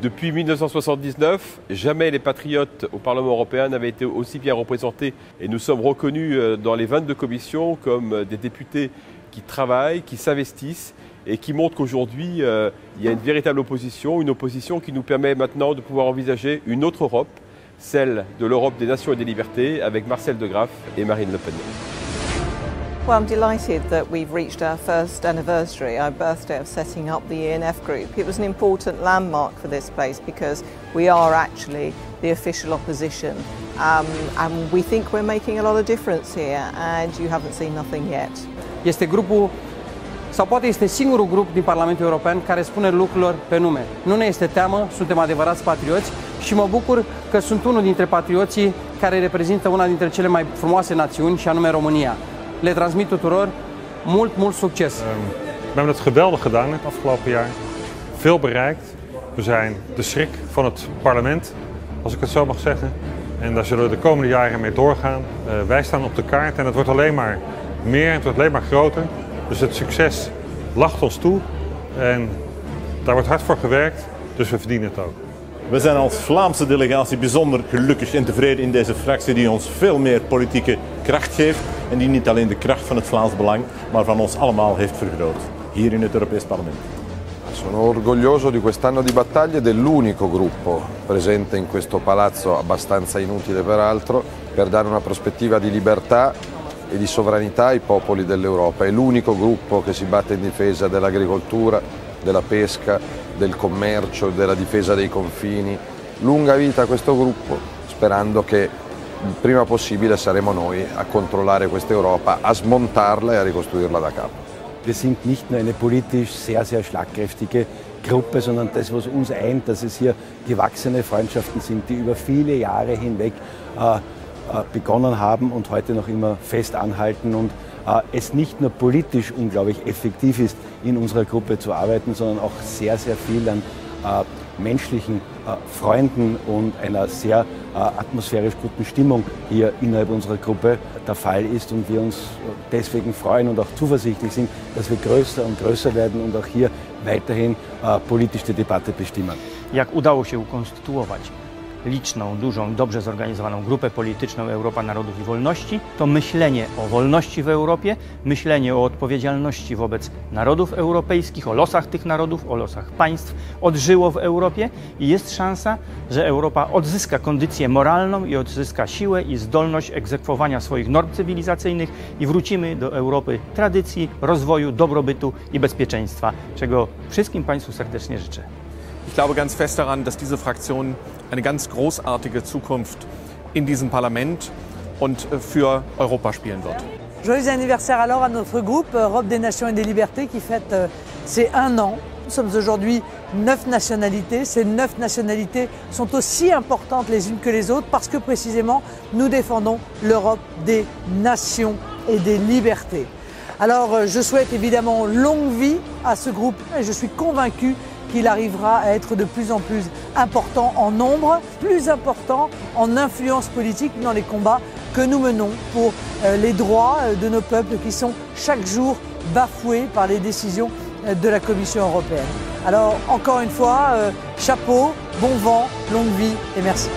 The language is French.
Depuis 1979, jamais les patriotes au Parlement européen n'avaient été aussi bien représentés et nous sommes reconnus dans les 22 commissions comme des députés qui travaillent, qui s'investissent et qui montrent qu'aujourd'hui il y a une véritable opposition, une opposition qui nous permet maintenant de pouvoir envisager une autre Europe, celle de l'Europe des nations et des libertés avec Marcel De Graaf et Marine Le Pen. Well, I'm delighted that we've reached our first anniversary, our birthday of setting up the ENF group. It was an important landmark for this place because we are actually the official opposition and we think we're making a lot of difference here and you haven't seen nothing yet. Este grupul, sau poate este singurul grup din Parlamentul European care spune lucrurilor pe nume. Nu ne este teamă, suntem adevărați patrioți și mă bucur că sunt unul dintre patrioții care reprezintă una dintre cele mai frumoase națiuni și anume România. Le transmit tuturor mult succes. We hebben het geweldig gedaan het afgelopen jaar. Veel bereikt. We zijn de schrik van het parlement, als ik het zo mag zeggen. En daar zullen we de komende jaren mee doorgaan. Wij staan op de kaart en het wordt alleen maar meer, het wordt alleen maar groter. Dus het succes lacht ons toe en daar wordt hard voor gewerkt, dus we verdienen het ook. We zijn als Vlaamse delegatie bijzonder gelukkig en tevreden in deze fractie die ons veel meer politieke kracht geeft en die niet alleen de kracht van het Vlaams Belang, maar van ons allemaal heeft vergroot, hier in het Europees Parlement. Sono orgoglioso di quest'anno di battaglie dell'unico gruppo presente in questo palazzo, abbastanza inutile peraltro, per dare una prospettiva di libertà e di sovranità ai popoli dell'Europa. È l'unico gruppo che si batte in difesa dell'agricoltura, della pesca, del commercio, della difesa dei confini. Lunga vita a questo gruppo, sperando che il prima possibile saremo noi a controllare questa Europa, a smontarla e a ricostruirla da capo. Wir sind nicht nur eine politisch sehr schlagkräftige Gruppe, sondern das, was uns eint, dass es hier gewachsene Freundschaften sind, die über viele Jahre hinweg begonnen haben und heute noch immer fest anhalten und es nicht nur politisch unglaublich effektiv ist, in unserer Gruppe zu arbeiten, sondern auch sehr viel an menschlichen Freunden und einer sehr atmosphärisch guten Stimmung hier innerhalb unserer Gruppe der Fall ist und wir uns deswegen freuen und auch zuversichtlich sind, dass wir größer und größer werden und auch hier weiterhin politisch die Debatte bestimmen. Jak udało się ukonstytuować liczną, dużą, dobrze zorganizowaną grupę polityczną Europa Narodów i Wolności, to myślenie o wolności w Europie, myślenie o odpowiedzialności wobec narodów europejskich, o losach tych narodów, o losach państw odżyło w Europie i jest szansa, że Europa odzyska kondycję moralną i odzyska siłę i zdolność egzekwowania swoich norm cywilizacyjnych i wrócimy do Europy tradycji, rozwoju, dobrobytu i bezpieczeństwa, czego wszystkim Państwu serdecznie życzę. Ich glaube ganz fest daran, dass diese Fraktion eine ganz großartige Zukunft in diesem Parlament und für Europa spielen wird. Joyeux anniversaire alors à notre groupe Europe des Nations et des Libertés qui fête ses 1 an. Nous sommes aujourd'hui 9 nationalités. Ces 9 nationalités sont aussi importantes les unes que les autres parce que précisément nous défendons l'Europe des nations et des libertés. Alors je souhaite évidemment longue vie à ce groupe et je suis convaincu qu'il arrivera à être de plus en plus important en nombre, plus important en influence politique dans les combats que nous menons pour les droits de nos peuples qui sont chaque jour bafoués par les décisions de la Commission européenne. Alors encore une fois, chapeau, bon vent, longue vie et merci.